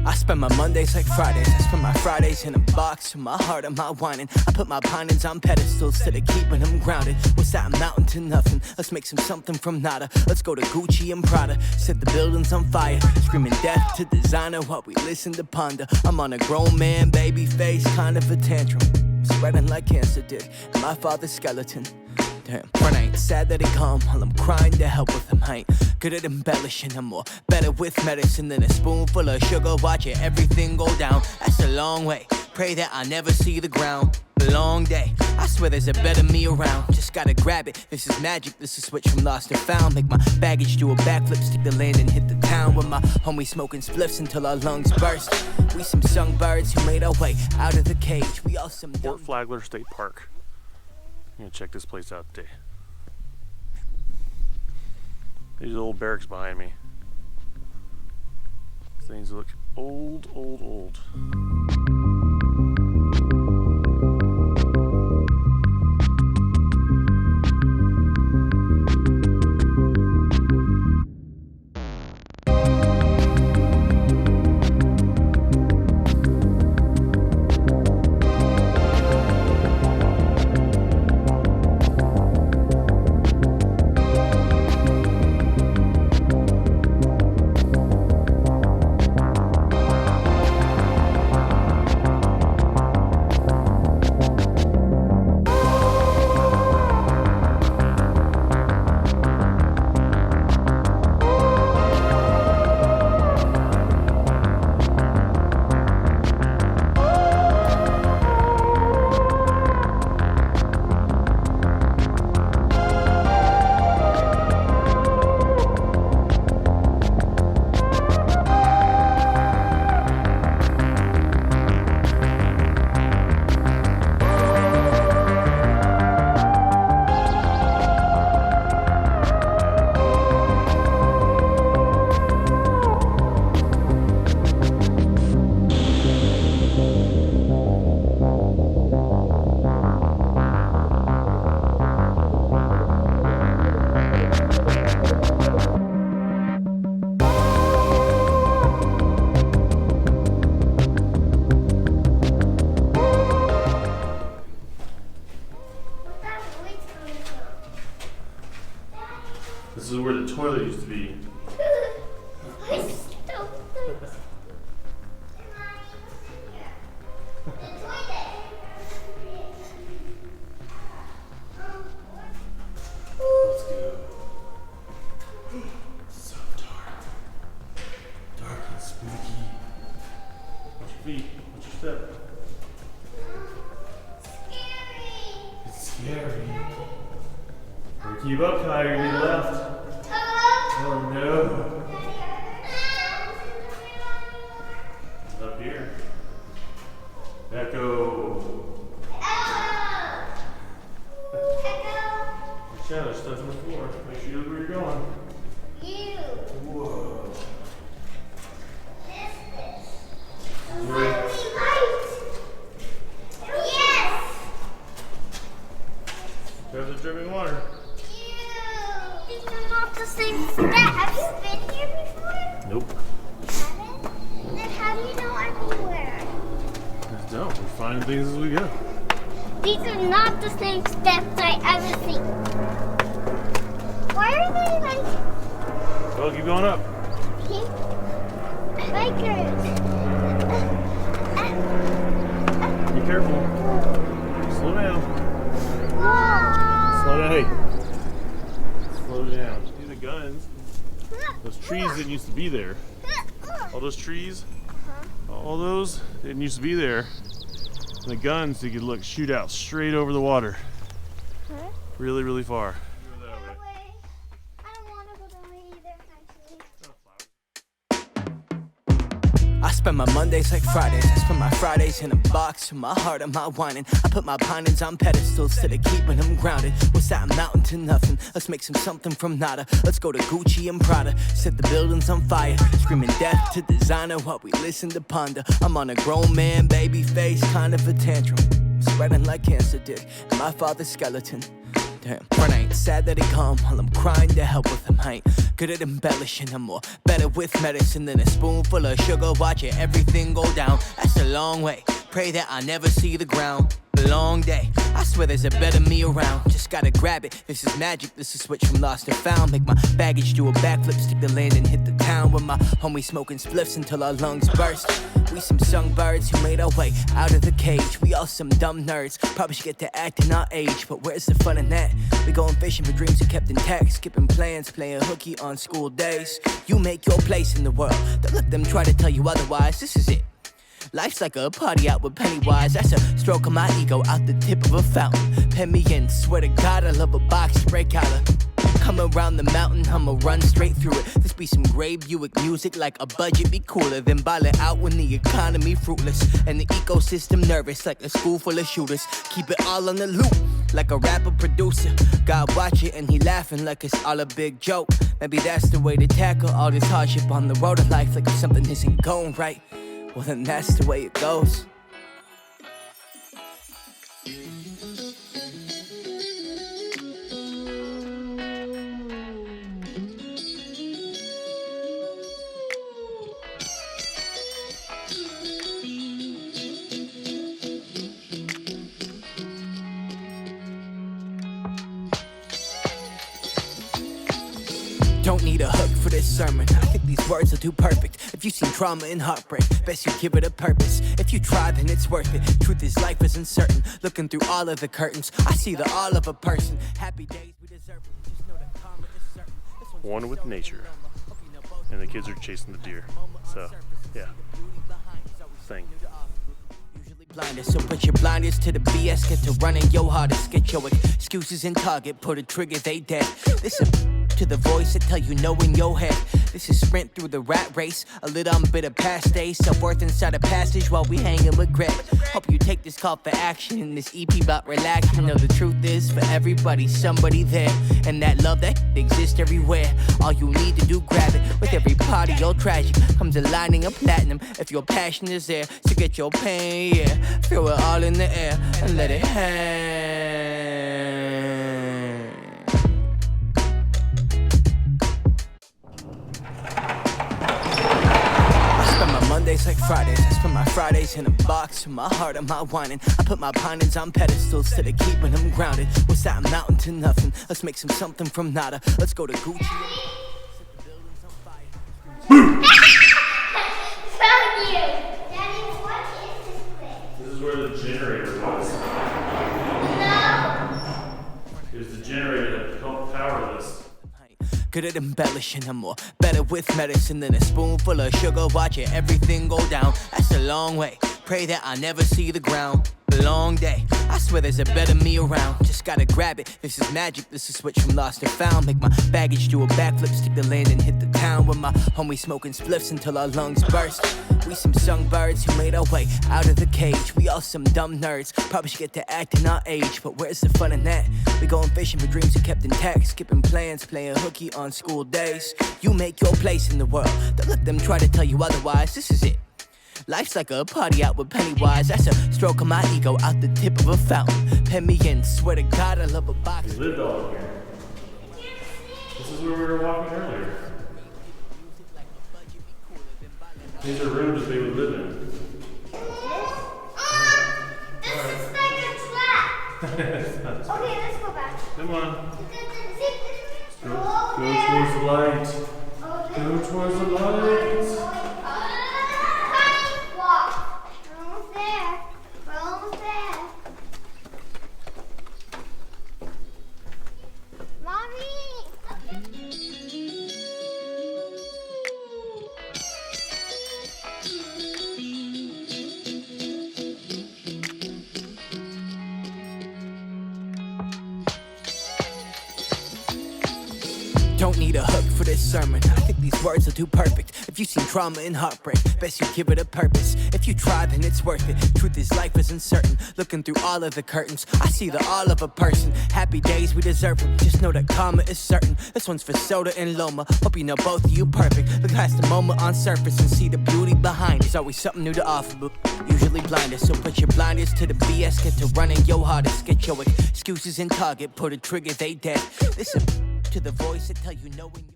I spend my Mondays like Fridays. I spend my Fridays in a box. To my heart, am I whining? I put my pinings on pedestals instead of keeping them grounded. What's that mountain to nothing? Let's make something from nada. Let's go to Gucci and Prada. Set the buildings on fire. Screaming death to designer while we listen to ponder. I'm on a grown man, baby face, kind of a tantrum. Spreading like cancer did. And my father's skeleton. Damn, friend, I ain't sad that he gone while I'm crying to help with him. I ain't good at embellishing, I'm more better with medicine than a spoonful of sugar. Watching everything go down, that's a long way. Pray that I never see the ground. A long day, I swear there's a better me around. Just gotta grab it, this is magic, this is switch from lost and found. Make my baggage do a backflip, stick the land and hit the town. With my homie smoking spliffs until our lungs burst. We some songbirds who made our way out of the cage. We all some Fort Flagler State Park. I'm gonna check this place out today. These old barracks behind me. Things look old. This is where the toilet used to be. Let's go. So dark. Dark and spooky. Watch your feet. Watch your step. It's scary. Keep up, Kai, you're gonna be left. Oh no. Up here. Echo. Watch out, there's stuff on the floor. Make sure you look where you're going. Whoa. Yes! There's the dripping water. These are not the same step. Have you been here before? Nope. You haven't? Then how do you know everywhere? Just don't. We're finding things as we go. These are not the same steps I ever seen. Why are they like... Well, keep going up. Bikers. Be careful. Slow down. Whoa. Slow down. Hey. Slow down. See the guns. Those trees didn't used to be there. All those trees, all those didn't used to be there. And the guns, you could look, shoot out straight over the water. Really, really far. I don't want to go that way either, actually. I spend my Mondays like Fridays. I spend my Fridays in a box. To my heart, am I whining? I put my pinings on pedestals instead of keeping them grounded. What's that mountain to nothing? Let's make something from nada. Let's go to Gucci and Prada. Set the buildings on fire. Screaming death to designer while we listen to ponder. I'm on a grown man, baby face, kind of a tantrum. Spreading like cancer did. And my father's skeleton. Damn, front ain't sad that he come while I'm crying to help with him. I ain't good at embellishing, I'm more better with medicine than a spoonful of sugar. Watching everything go down, that's a long way. Pray that I never see the ground. A long day, I swear there's a better me around. Just gotta grab it, this is magic, this is switch from lost to found. Make my baggage do a backflip, stick the land and hit the town. With my homie smoking spliffs until our lungs burst. We some songbirds who made our way out of the cage. We all some dumb nerds, probably should get to acting our age. But where's the fun in that? We going fishing for dreams are kept intact. Skipping plans, playing hooky on school days. You make your place in the world, don't let them try to tell you otherwise. This is it. Life's like a party out with Pennywise. That's a stroke of my ego out the tip of a fountain. Pen me in, swear to God I love a box break collar. Come around the mountain, I'ma run straight through it. This be some Grey Buick music, like a budget be cooler than ballin' out when the economy fruitless and the ecosystem nervous like a school full of shooters. Keep it all on the loop, like a rapper producer. God watch it and he laughing like it's all a big joke. Maybe that's the way to tackle all this hardship on the road of life. Like if something isn't going right, well then that's the way it goes. Don't need a hook for this sermon. I think these words will do perfect. If you've seen trauma and heartbreak, best you give it a purpose. If you try, then it's worth it. Truth is, life is uncertain. Looking through all of the curtains, I see the all of a person. Happy days we deserve it. Just know that karma is certain. One with nature. And the kids are chasing the deer. So, yeah. Thing. Blinders, so put your blinders to the BS. Get to running your hardest. Get your excuses in target. Pull the trigger, they dead. Listen to the voice that tell you no in your head. This is sprint through the rat race. A little bit of past days. Self-worth inside a passage while we hanging with Greg. Hope you take this call for action. In this EP about relaxing. Know the truth is for everybody, somebody there. And that love that exists everywhere. All you need to do, grab it. With every part of your tragic comes a lining of platinum. If your passion is there, so get your pain, yeah. Throw it all in the air and let it hang. I spend my Mondays like Fridays. I spend my Fridays in a box with my heart and my whining. I put my pines on pedestals instead of keeping them grounded. What's that mountain to nothing? Let's make some something from nada. Let's go to Gucci. Set the buildings on fire. So cute. Daddy, what is this thing? This is where the generator was. No. It was the generator that helped power this. Good at embellishing, I'm more better with medicine than a spoonful of sugar. Watching everything go down, that's a long way. Pray that I never see the ground. A long day, I swear there's a better me around. Just gotta grab it, this is magic, this is switch from lost to found. Make my baggage do a backflip, stick the land and hit the town. With my homie smoking spliffs until our lungs burst. We some songbirds who made our way out of the cage. We all some dumb nerds, probably should get to acting our age. But where's the fun in that? We going fishing for dreams are kept intact. Skipping plans, playing hooky on school days. You make your place in the world, don't let them try to tell you otherwise. This is it. Life's like a party out with Pennywise. That's a stroke of my ego out the tip of a fountain. Pen me in, swear to God I love a box. We lived all here. This is where we were walking earlier. These are rooms that they would live in. This is like a trap. Okay, let's go back. Come on. Go Go towards the light. Go towards the light. Walk. We're almost there. We're almost there. Mommy. Don't need need a hook for this sermon. I think these words are too perfect. If you've seen trauma and heartbreak, best you give it a purpose. If you try, then it's worth it. Truth is, life isn't certain. Looking through all of the curtains, I see the all of a person. Happy days, we deserve them. Just know that karma is certain. This one's for Soda and Loma. Hope you know both of you perfect. Look past the moment on surface and see the beauty behind. There's always something new to offer, but usually blinders. So put your blinders to the BS. Get to running your hardest. Get your excuses in target. Pull the trigger, they dead. Listen to the voice that tell you no when you